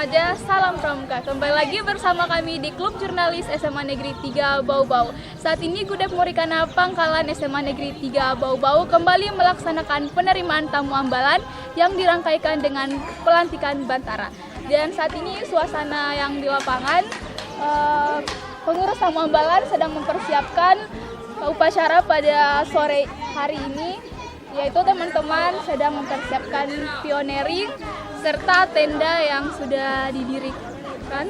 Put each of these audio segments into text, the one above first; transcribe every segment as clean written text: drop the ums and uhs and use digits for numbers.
remaja, salam pramuka. Kembali lagi bersama kami di Klub Jurnalis SMA Negeri 3 Bau-Bau. Saat ini Gudep Morikana Pangkalan SMA Negeri 3 Bau-Bau kembali melaksanakan penerimaan tamu ambalan yang dirangkaikan dengan pelantikan Bantara. Dan saat ini suasana yang di lapangan, pengurus tamu ambalan sedang mempersiapkan upacara pada sore hari ini, yaitu teman-teman sedang mempersiapkan pionering serta tenda yang sudah didirikan.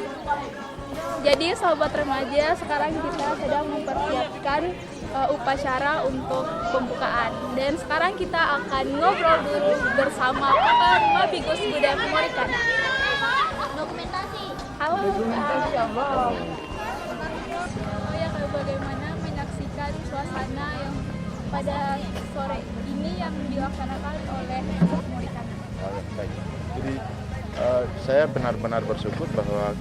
Jadi sahabat remaja, sekarang kita sedang mempersiapkan upacara untuk pembukaan. Dan sekarang kita akan ngobrol dulu bersama Pak Mabigus Gudep Morikana. Dokumentasi. Halo Kak, bagaimana menyaksikan suasana yang pada sore ini yang dilaksanakan oleh Morikana? Baik. Jadi saya benar-benar bersyukur bahwa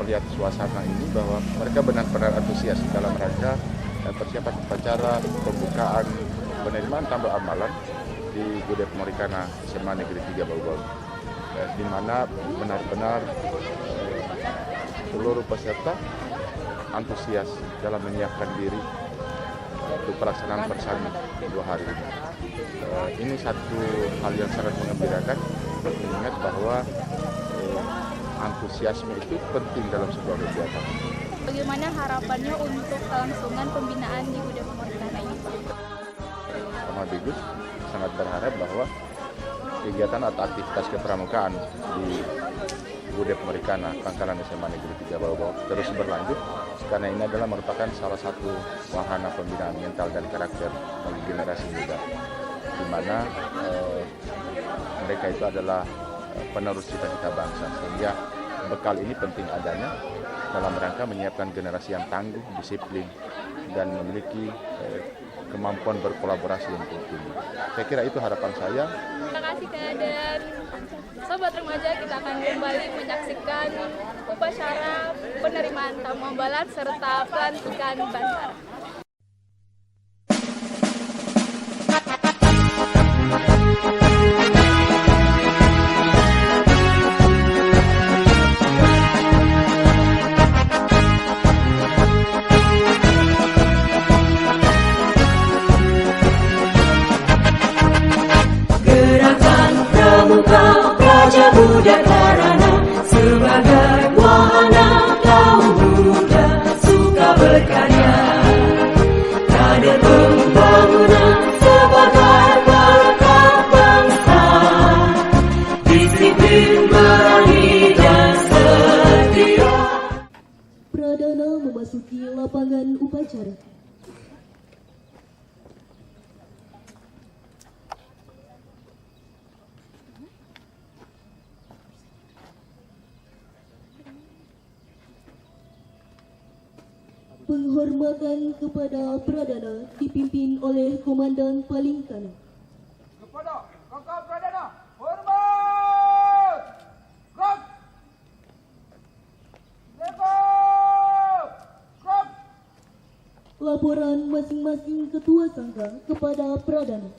melihat suasana ini bahwa mereka benar-benar antusias dalam rangka persiapan upacara pembukaan penerimaan tamu amalan di Gudep Morikana SMA Negeri 3 Bau-Bau, di mana benar-benar seluruh peserta antusias dalam menyiapkan diri untuk pelaksanaan persami 2 hari ini. Ini satu hal yang sangat mengembirakan, mengingat bahwa antusiasme itu penting dalam sebuah kegiatan. Bagaimana harapannya untuk kelangsungan pembinaan di Gudep Morikana ini? Sama Bigus sangat berharap bahwa kegiatan atau aktivitas kepramukaan di Gudep Morikana Pangkalan SMA Negeri 3 Bau-Bau terus berlanjut, karena ini adalah merupakan salah satu wahana pembinaan mental dan karakter bagi generasi muda, di mana mereka itu adalah penerus cita-cita bangsa, sehingga bekal ini penting adanya dalam rangka menyiapkan generasi yang tangguh, disiplin, dan memiliki kemampuan berkolaborasi yang tinggi. Saya kira itu harapan saya. Terima kasih Kak, dan sobat remaja, kita akan kembali menyaksikan upacara penerimaan tamu ambalan serta pelantikan Bantara. Praja Muda Karana sebagai wahana kaum muda suka berkarya, kader pembangunan sebagai berkat bangsa, disiplin, berani dan setia. Pradana memasuki lapangan upacara. Penghormatan kepada Pradana dipimpin oleh Komandan paling kanan. Kepada Kakak Pradana, hormat! Gerak! Legap! Gerak! Laporan masing-masing ketua sangga kepada Pradana.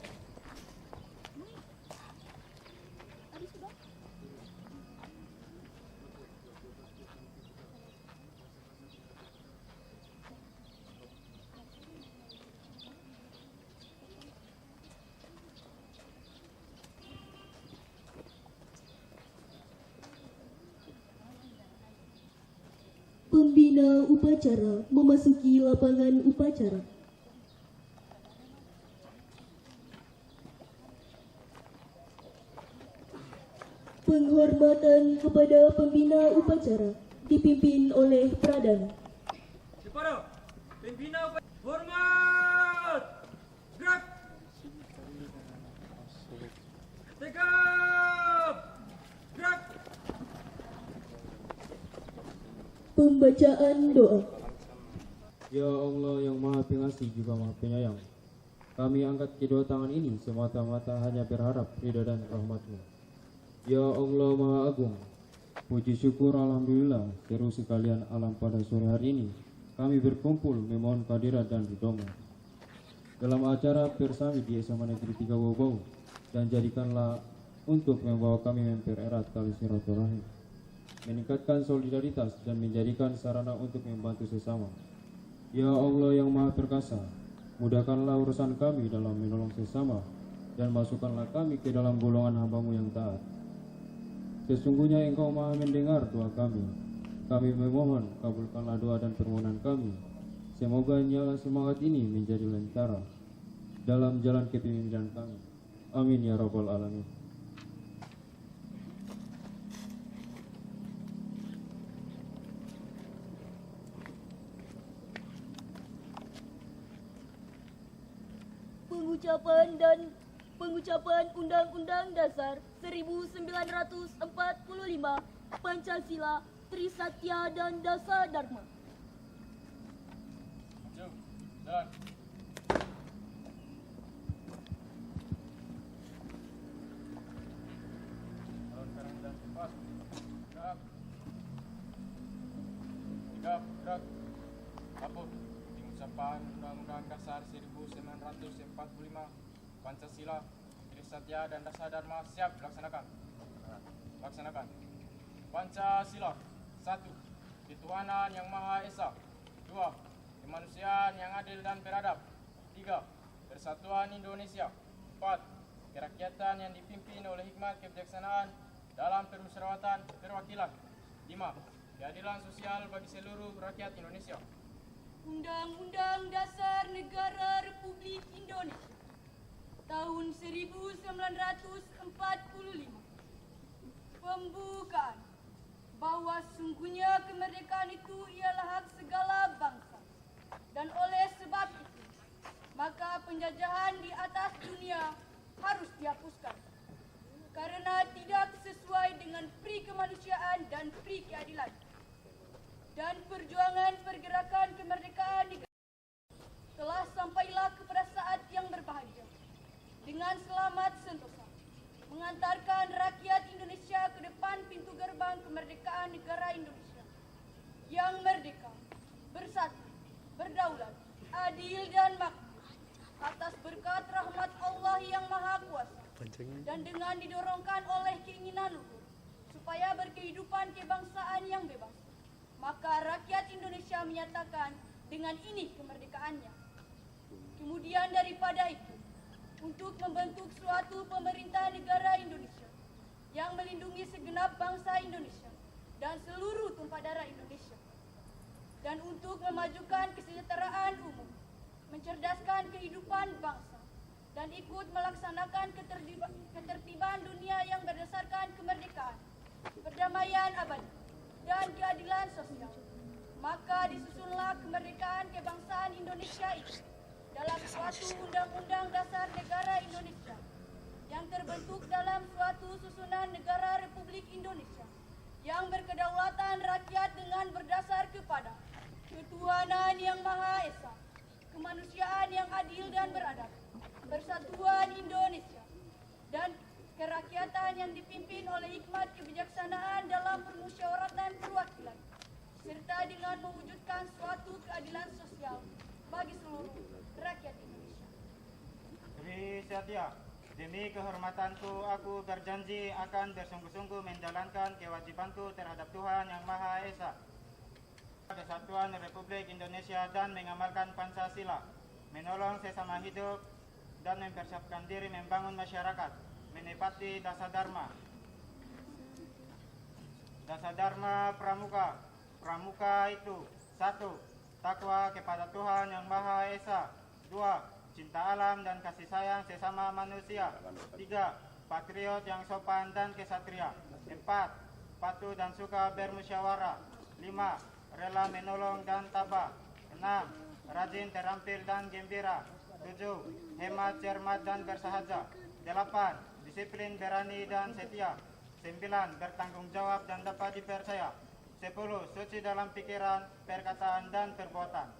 Pembina upacara memasuki lapangan upacara. Penghormatan kepada pembina upacara dipimpin oleh Pradana. Kepada pembina hormat! Gerak! Tegap! Gerak! Pembacaan doa. Ya Allah yang Maha Pengasih juga Maha Penyayang, kami angkat kedua tangan ini semata-mata hanya berharap ridha dan rahmat-Mu. Ya Allah Maha Agung, puji syukur alhamdulillah seru sekalian alam pada sore hari ini kami berkumpul memohon kehadirat dan ridho-Mu dalam acara persami di SMA Negeri 3 Bau-Bau, dan jadikanlah untuk membawa kami mempererat tali silaturahim meningkatkan solidaritas dan menjadikan sarana untuk membantu sesama. Ya Allah yang Maha Perkasa, mudahkanlah urusan kami dalam menolong sesama dan masukkanlah kami ke dalam golongan hamba-Mu yang taat. Sesungguhnya Engkau Maha mendengar doa kami. Kami memohon, kabulkanlah doa dan permohonan kami. Semoga nyala semangat ini menjadi lentera dalam jalan kepemimpinan kami. Amin ya Rabbal Alamin. Pengucapan Undang-Undang Dasar 1945, Pancasila, Trisatya dan Dasa Dharma. Gerak. Kapur. Pengucapan Undang-Undang Dasar 1945, Pancasila, Trisatya dan Dasa Dharma siap dilaksanakan. Pancasila. 1. Ketuhanan yang Maha Esa. 2. Kemanusiaan yang adil dan beradab. 3. Persatuan Indonesia. 4. Kerakyatan yang dipimpin oleh hikmat kebijaksanaan dalam permusyawaratan perwakilan. 5. Keadilan sosial bagi seluruh rakyat Indonesia. Undang-Undang Dasar Negara Republik Indonesia tahun 1945. Pembukaan bahwa sungguhnya kemerdekaan itu ialah hak segala bangsa, dan oleh sebab itu maka penjajahan di atas dunia harus dihapuskan karena tidak sesuai dengan pri kemanusiaan dan pri keadilan. Dan perjuangan pergerakan kemerdekaan negara telah sampailah kepada saat yang berbahagia dengan selamat sentosa mengantarkan rakyat Indonesia ke depan pintu gerbang kemerdekaan negara Indonesia yang merdeka, bersatu, berdaulat, adil dan makmur atas berkat rahmat Allah yang Maha Kuasa dan dengan didorongkan oleh keinginan luhur supaya berkehidupan kebangsaan yang bebas. Maka rakyat Indonesia menyatakan dengan ini kemerdekaannya. Kemudian daripada itu, untuk membentuk suatu pemerintah negara Indonesia yang melindungi segenap bangsa Indonesia dan seluruh tumpah darah Indonesia, dan untuk memajukan kesejahteraan umum, mencerdaskan kehidupan bangsa, dan ikut melaksanakan ketertiban dunia yang berdasarkan kemerdekaan, perdamaian abadi, dan keadilan sosial. Maka disusunlah kemerdekaan kebangsaan Indonesia itu dalam suatu Undang-Undang Dasar Negara Indonesia yang terbentuk dalam suatu susunan negara Republik Indonesia yang berkedaulatan rakyat dengan berdasar kepada ketuhanan yang Maha Esa, kemanusiaan yang adil dan beradab, persatuan Indonesia, dan kerakyatan yang dipimpin oleh hikmat kebijaksanaan dalam permusyawaratan perwakilan, serta dengan mewujudkan suatu keadilan sosial bagi seluruh rakyat Indonesia. Trisatya, demi kehormatanku aku berjanji akan bersungguh-sungguh menjalankan kewajibanku terhadap Tuhan yang Maha Esa, Kesatuan Republik Indonesia, dan mengamalkan Pancasila, menolong sesama hidup, dan mempersiapkan diri membangun masyarakat, menepati Dasa Dharma. Dasa Dharma Pramuka. Pramuka itu: 1. Takwa kepada Tuhan yang Maha Esa. 2. Cinta alam dan kasih sayang sesama manusia. 3. Patriot yang sopan dan kesatria. 4. Patuh dan suka bermusyawarah. 5. Rela menolong dan tabah. 6. Rajin, terampil dan gembira. 7. Hemat, cermat dan bersahaja. 8. Disiplin, berani dan setia. 9. Bertanggung jawab dan dapat dipercaya. 10. Suci dalam pikiran, perkataan dan perbuatan.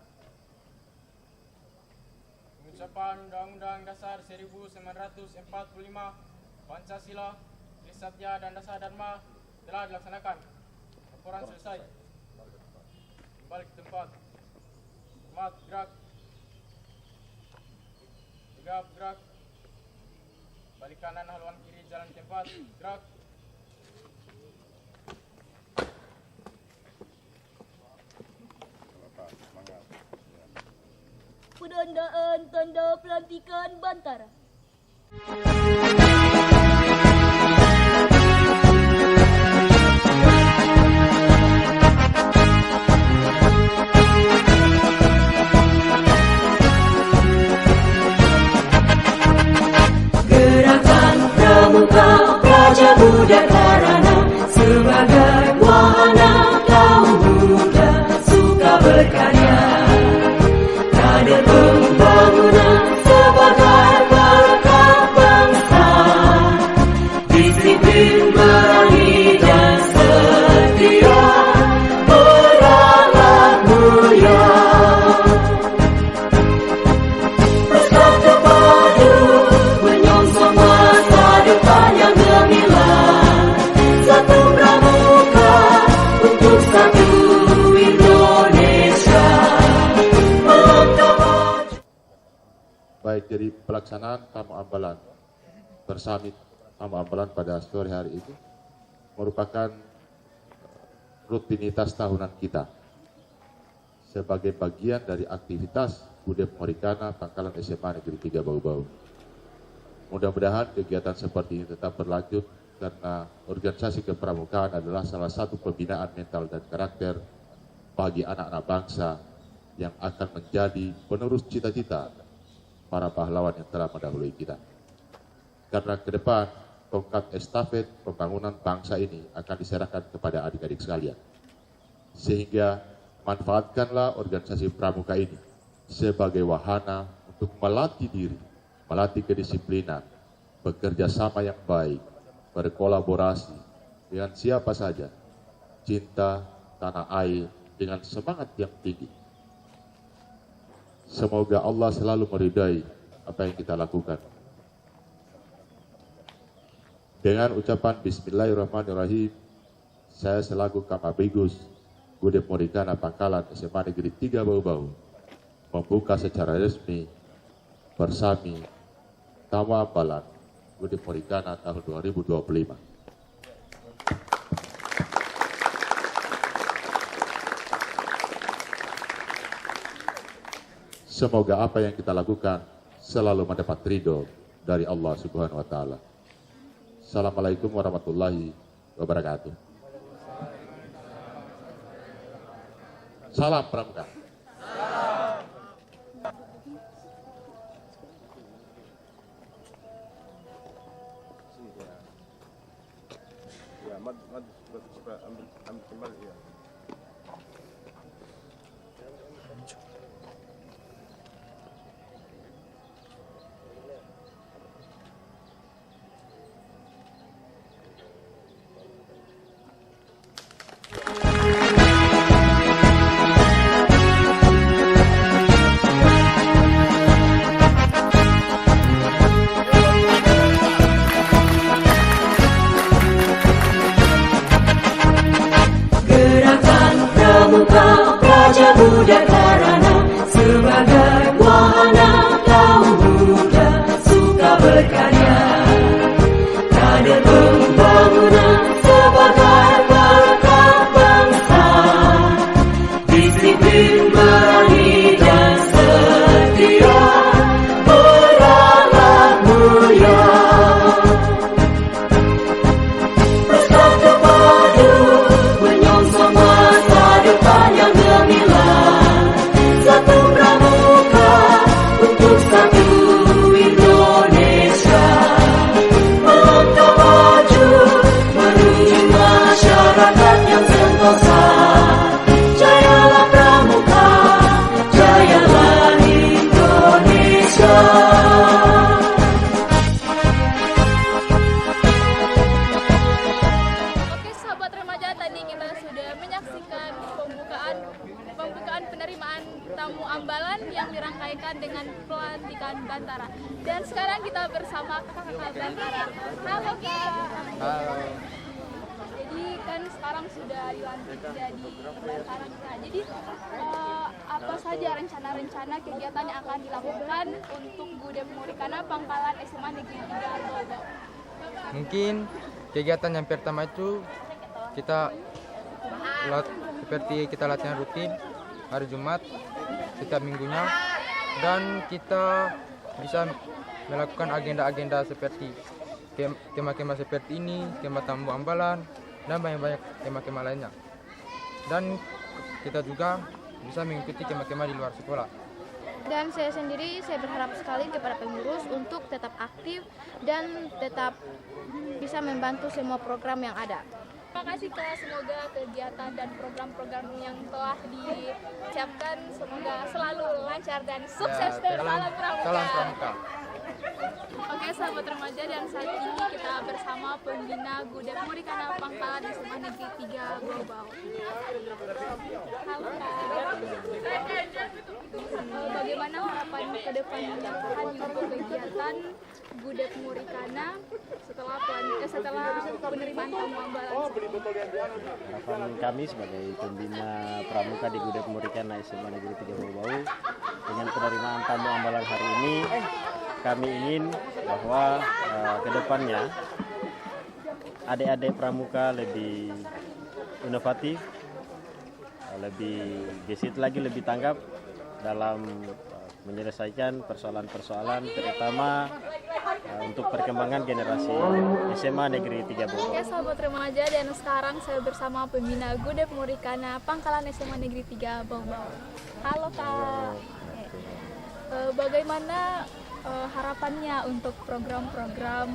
Pengucapan Undang-Undang Dasar 1945, Pancasila, Trisatya dan Dasa Dharma telah dilaksanakan. Laporan selesai. Kembali ke tempat. Hormat, gerak. Tegap, gerak. Balik kanan, haluan kiri, jalan tempat. Gerak. penandaan tanda pelantikan Bantara. Gerakan Pramuka Praja Muda Karana sebagai wahana kaum muda suka berkarya. Kader pembangunan sebagai berkat bangsa, disiplin berani dan setia, beralat mulia. Bersatu padu menyongsong masa depan yang gemilang. Satu pramuka untuk satu Indonesia. Baik dari pelaksanaan tamu ambalan bersamit tamu ambalan pada sore hari ini merupakan rutinitas tahunan kita sebagai bagian dari aktivitas Gudep Morikana Pangkalan SMA Negeri 3 Bau-Bau. Mudah-mudahan kegiatan seperti ini tetap berlanjut karena organisasi kepramukaan adalah salah satu pembinaan mental dan karakter bagi anak-anak bangsa yang akan menjadi penerus cita-cita para pahlawan yang telah mendahului kita. Karena ke depan, tongkat estafet pembangunan bangsa ini akan diserahkan kepada adik-adik sekalian. Sehingga manfaatkanlah organisasi pramuka ini sebagai wahana untuk melatih diri, melatih kedisiplinan, bekerja sama yang baik, berkolaborasi dengan siapa saja, cinta tanah air dengan semangat yang tinggi. Semoga Allah selalu meridai apa yang kita lakukan. Dengan ucapan Bismillahirrahmanirrahim, saya selaku Kamabigus Gudep Morikana Pangkalan SMA Negeri 3 Bau-Bau membuka secara resmi bersami tamu ambalan Gudep Morikana tahun 2025. Semoga apa yang kita lakukan selalu mendapat ridho dari Allah Subhanahu wa Ta'ala. Assalamualaikum warahmatullahi wabarakatuh. Salam Pramuka. Pramuka Praja Muda Karana sebagai wahana kaum muda suka berkarya. Kader pembangunan sebagai berkat bangsa, disiplin berani dan setia, beralat mulia. Bersatu padu menyongsong masa depan yang gemilang. Satu pramuka untuk satu Indonesia. Melangkah maju menuju masyarakat yang sentosa. Jayalah pramuka, jayalah Indonesia. Oke sahabat remaja, tadi kita sudah menyaksikan pembukaan penerimaan tamu ambalan yang dirangkaikan dengan pelantikan Bantara. Dan sekarang kita bersama kakak Bantara. Halo Kak. Halo. Jadi kan sekarang sudah dilantik jadi Bantara kita. Jadi apa saja rencana-rencana kegiatan yang akan dilakukan untuk Gudep Morikana Pangkalan SMA Negeri 3 Bau-Bau? Mungkin kegiatan yang pertama itu kita seperti kita latihan rutin hari Jumat setiap minggunya. dan kita bisa melakukan agenda-agenda seperti kemah-kemah seperti ini, kemah Tamu Ambalan, dan banyak-banyak kemah-kemah lainnya. Dan kita juga bisa mengikuti kemah-kemah di luar sekolah. Dan saya sendiri, saya berharap sekali kepada pengurus untuk tetap aktif dan tetap bisa membantu semua program yang ada. Terima kasih Kak, semoga kegiatan dan program-program yang telah disiapkan semoga selalu lancar dan sukses. Salam Pramuka. Salam Pramuka. Oke sahabat remaja, dan saat ini kita bersama pembina Gudep Murikana Pangkalan SMA Negeri 3 Bau-Bau. Halo Kak. Bagaimana harapan ke depannya Kak untuk kegiatan Gudep Murikana setelah penerimaan tamu ambalan? Harapan kami sebagai pembina pramuka di Gudep Murikana SMA Negeri 3 Bau-Bau, dengan penerimaan tamu ambalan hari ini, kami ingin bahwa ke depannya adik-adik pramuka lebih inovatif, lebih gesit lagi, lebih tanggap dalam menyelesaikan persoalan-persoalan, terutama untuk perkembangan generasi SMA Negeri 3 Bau-Bau. Oke sahabat remaja, dan sekarang saya bersama pembina Gudep Murikana Pangkalan SMA Negeri 3 Bau-Bau. Halo Kak. Bagaimana harapannya untuk program-program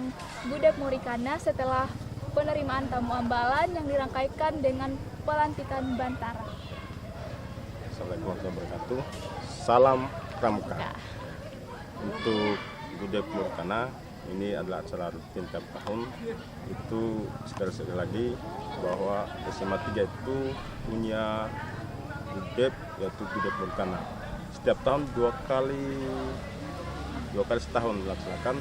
Gudep Murikana setelah penerimaan tamu ambalan yang dirangkaikan dengan pelantikan Bantara? Assalamualaikum warahmatullahi wabarakatuh. Salam Pramuka. Untuk Gudep Murikana, ini adalah acara rutin tiap tahun. Itu sekali lagi bahwa SMA 3 itu punya Gudep, yaitu Gudep Murikana. Setiap tahun dua kali setahun dilaksanakan.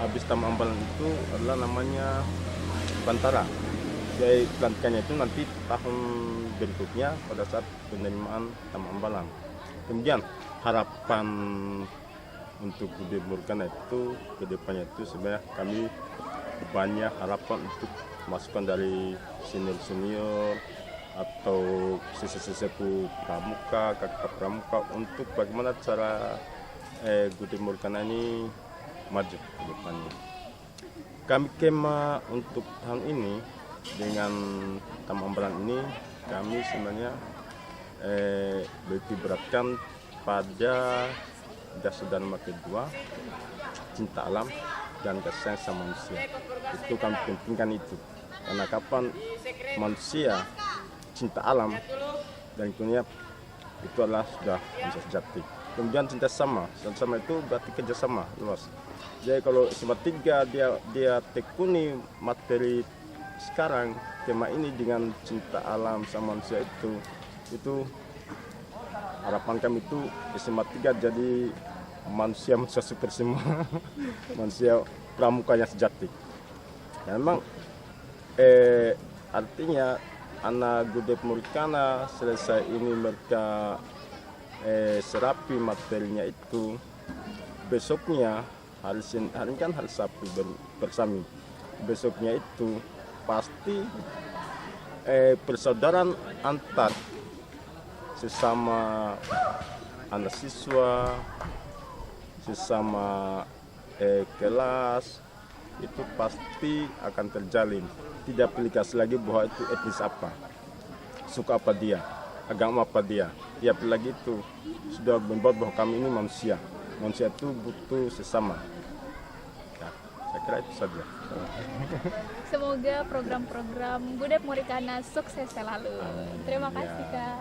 Habis tamu ambalan itu adalah namanya Bantara. Jadi pelantikannya itu nanti tahun berikutnya pada saat penerimaan tamu ambalan. Kemudian harapan untuk Gudep Murikana itu kedepannya itu sebenarnya kami banyak harapan untuk masukan dari senior-senior atau sesepuh pramuka, kakak pramuka, untuk bagaimana cara Gudep Murikana ini maju ke depannya. Kami kema untuk tahun ini dengan tamu ambalan ini, kami sebenarnya lebih beratkan pada dasar dharma kedua, cinta alam dan kasih sayang sama manusia. Itu kami pentingkan itu, karena kapan manusia cinta alam dan dunia itu adalah sudah bisa sejati. Kemudian cinta sama itu berarti kerjasama luas. Jadi kalau SMA 3 dia tekuni materi sekarang tema ini dengan cinta alam sama manusia, itu harapan kami itu SMA 3 jadi manusia super semua, manusia pramuka yang sejati. Dan memang artinya anak Gudep Murikana selesai ini mereka serapi materinya itu, besoknya hari ini kan hari Sabtu bersami, besoknya itu pasti persaudaraan antar sesama anak siswa, sesama kelas itu pasti akan terjalin. Tidak pilih kasih lagi bahwa itu etnis apa, suka apa dia, agama apa dia. Ya lagi itu sudah membuat bahwa kami ini manusia itu butuh sesama. Ya, saya kira itu saja. Semoga program-program Gudep Murikana sukses selalu. Terima kasih Kak.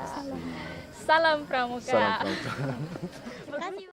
Salam Pramuka. Salam Pramuka. Terima kasih.